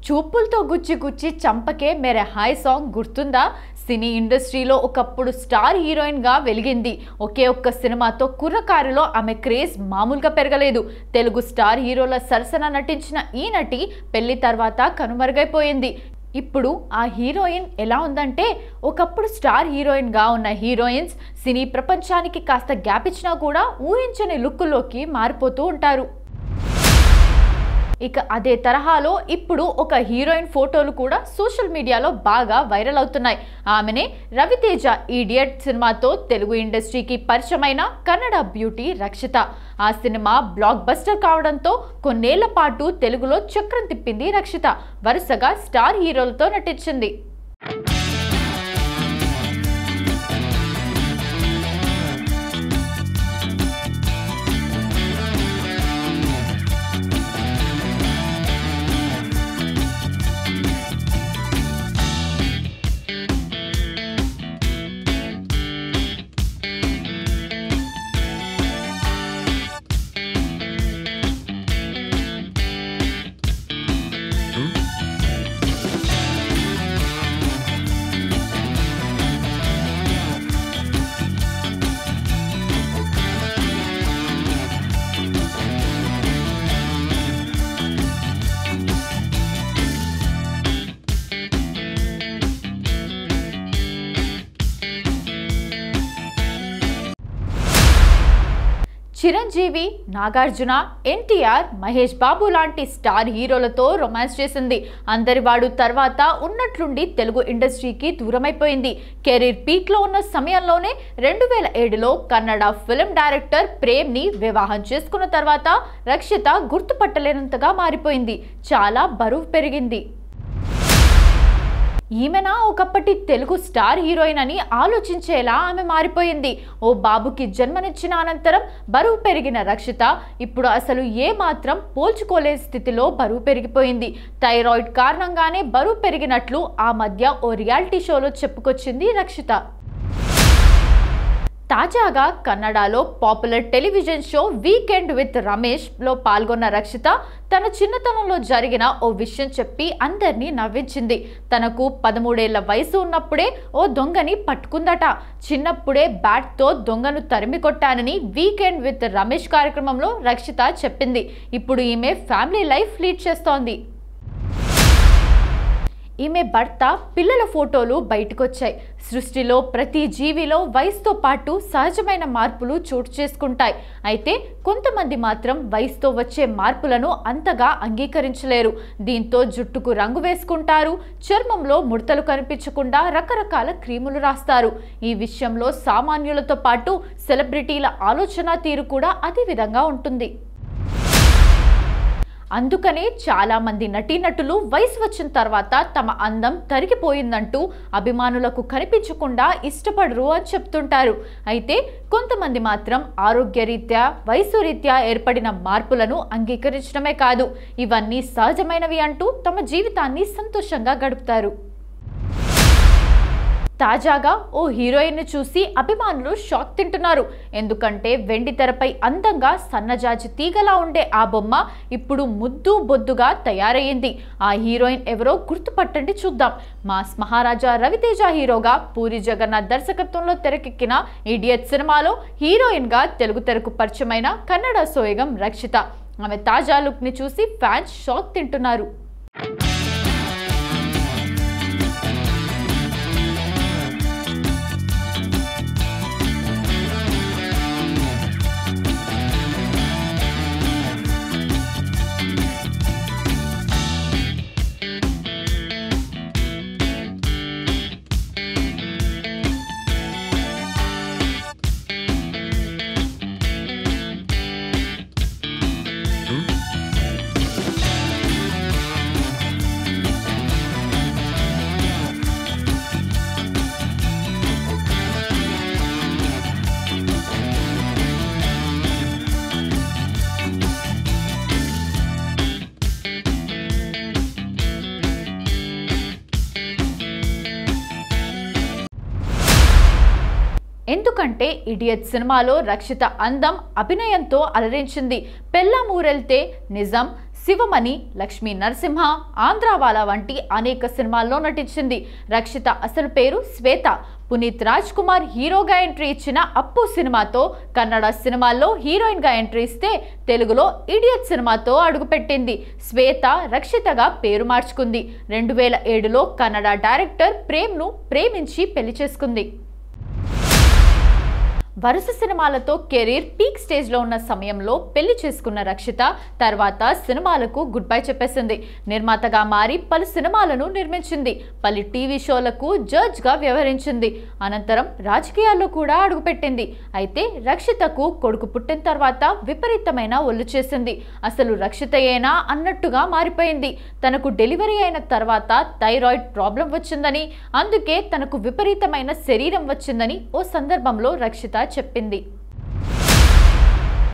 చూపులతో గుచ్చి గుచ్చి చంపకే మేరే హాయ్ సాంగ్ గుర్తుందా? సినీ ఇండస్ట్రీలో ఒకప్పుడు స్టార్ హీరోయిన్గా వెలిగింది. ఒకే ఒక్క సినిమాతో కుర్రకారులో ఆమె క్రేజ్ మామూలుగా పెరగలేదు. తెలుగు స్టార్ హీరోల సరసన నటించిన ఈ నటి పెళ్లి తర్వాత కనుమరుగైపోయింది. ఇప్పుడు ఆ హీరోయిన్ ఎలా ఉందంటే, ఒకప్పుడు స్టార్ హీరోయిన్గా ఉన్న హీరోయిన్స్ సినీ ప్రపంచానికి కాస్త గ్యాప్ ఇచ్చినా కూడా ఊహించని లుక్లోకి మారిపోతూ ఉంటారు. ఇక అదే తరహాలో ఇప్పుడు ఒక హీరోయిన్ ఫోటోలు కూడా సోషల్ మీడియాలో బాగా వైరల్ అవుతున్నాయి. ఆమెనే రవితేజ ఇడియట్ సినిమాతో తెలుగు ఇండస్ట్రీకి పరిచయమైన కన్నడ బ్యూటీ రక్షిత. ఆ సినిమా బ్లాక్ బస్టర్ కావడంతో కొన్నేళ్ల పాటు తెలుగులో చక్రం తిప్పింది రక్షిత. వరుసగా స్టార్ హీరోలతో నటించింది. చిరంజీవి, నాగార్జున, ఎన్టీఆర్, మహేష్ బాబు లాంటి స్టార్ హీరోలతో రొమాన్స్ చేసింది. అందరివాడు తర్వాత ఉన్నట్లుండి తెలుగు ఇండస్ట్రీకి దూరమైపోయింది. కెరీర్ పీక్లో ఉన్న సమయంలోనే 2007లో కన్నడ ఫిల్మ్ డైరెక్టర్ ప్రేమ్ని వివాహం చేసుకున్న తర్వాత రక్షిత గుర్తుపట్టలేనంతగా మారిపోయింది. చాలా బరువు పెరిగింది. ఈమెనా ఒకప్పటి తెలుగు స్టార్ హీరోయిన్ అని ఆలోచించేలా ఆమె మారిపోయింది. ఓ బాబుకి జన్మనిచ్చిన అనంతరం బరువు పెరిగిన రక్షిత ఇప్పుడు అసలు ఏ మాత్రం పోల్చుకోలేని స్థితిలో బరువు పెరిగిపోయింది. థైరాయిడ్ కారణంగానే బరువు పెరిగినట్లు ఆ మధ్య ఓ రియాలిటీ షోలో చెప్పుకొచ్చింది రక్షిత. తాజాగా కన్నడలో popular television show weekend with రమేష్లో పాల్గొన్న రక్షిత తన చిన్నతనంలో జరిగిన ఓ విషయం చెప్పి అందరినీ నవ్వించింది. తనకు 13 ఏళ్ల వయసు ఉన్నప్పుడే ఓ దొంగని పట్టుకుందట. చిన్నప్పుడే బ్యాట్తో దొంగను తరిమి కొట్టానని వీకెండ్ విత్ రమేష్ కార్యక్రమంలో రక్షిత చెప్పింది. ఇప్పుడు ఈమె ఫ్యామిలీ లైఫ్ లీడ్ చేస్తోంది. ఈమె భర్త, పిల్లల ఫోటోలు బయటకొచ్చాయి. సృష్టిలో ప్రతి జీవిలో వయసుతో పాటు సహజమైన మార్పులు చోటు చేసుకుంటాయి. అయితే కొంతమంది మాత్రం వయసుతో వచ్చే మార్పులను అంతగా అంగీకరించలేరు. దీంతో జుట్టుకు రంగు వేసుకుంటారు, చర్మంలో ముడతలు కనిపించకుండా రకరకాల క్రీములు రాస్తారు. ఈ విషయంలో సామాన్యులతో పాటు సెలబ్రిటీల ఆలోచన తీరు కూడా అదే విధంగా ఉంటుంది. అందుకనే చాలా మంది నటీనటులు వయసు వచ్చిన తర్వాత తమ అందం తరిగిపోయిందంటూ అభిమానులకు కనిపించకుండా ఇష్టపడరు అని చెప్తుంటారు. అయితే కొంతమంది మాత్రం ఆరోగ్యరీత్యా, వయసు రీత్యా ఏర్పడిన మార్పులను అంగీకరించడమే కాదు, ఇవన్నీ సహజమైనవి అంటూ తమ జీవితాన్ని సంతోషంగా గడుపుతారు. తాజాగా ఓ హీరోయిన్ చూసి అభిమానులు షాక్ తింటున్నారు. ఎందుకంటే వెండి తెరపై అందంగా సన్నజాజి తీగలా ఉండే ఆ బొమ్మ ఇప్పుడు ముద్దు బొద్దుగా తయారయ్యింది. ఆ హీరోయిన్ ఎవరో గుర్తుపట్టండి చూద్దాం. మాస్ మహారాజా రవితేజ హీరోగా పూరి జగన్నాథ్ దర్శకత్వంలో తెరకెక్కిన ఇడియట్ సినిమాలో హీరోయిన్గా తెలుగు తెరకు పరిచయమైన కన్నడ సోయగం రక్షిత. ఆమె తాజా లుక్ని చూసి ఫ్యాన్స్ షాక్ తింటున్నారు. ఎందుకంటే ఇడియట్ సినిమాలో రక్షిత అందం అభినయంతో అలరించింది. పెళ్ళాం ఊరెళ్తే, నిజం, శివమణి, లక్ష్మీ నరసింహ, ఆంధ్రావాలా వంటి అనేక సినిమాల్లో నటించింది. రక్షిత అసలు పేరు శ్వేత. పునీత్ రాజ్ కుమార్ హీరోగా ఎంట్రీ ఇచ్చిన అప్పు సినిమాతో కన్నడ సినిమాల్లో హీరోయిన్ గా ఎంట్రీ ఇస్తే తెలుగులో ఇడియట్ సినిమాతో అడుగుపెట్టింది. శ్వేత రక్షితగా పేరు మార్చుకుంది. 2007లో కన్నడ డైరెక్టర్ ప్రేమ్ను ప్రేమించి పెళ్లి చేసుకుంది. వరుస సినిమాలతో కెరీర్ పీక్ స్టేజ్లో ఉన్న సమయంలో పెళ్లి చేసుకున్న రక్షిత తర్వాత సినిమాలకు గుడ్ బై చెప్పేసింది. నిర్మాతగా మారి పలు సినిమాలను నిర్మించింది. పలు టీవీ షోలకు జడ్జ్గా వ్యవహరించింది. అనంతరం రాజకీయాల్లో కూడా అడుగుపెట్టింది. అయితే రక్షితకు కొడుకు పుట్టిన తర్వాత విపరీతమైన ఒళ్ళు చేసింది. అసలు రక్షితయేనా అన్నట్టుగా మారిపోయింది. తనకు డెలివరీ అయిన తర్వాత థైరాయిడ్ ప్రాబ్లం వచ్చిందని, అందుకే తనకు విపరీతమైన శరీరం వచ్చిందని ఓ సందర్భంలో రక్షిత చెప్పింది.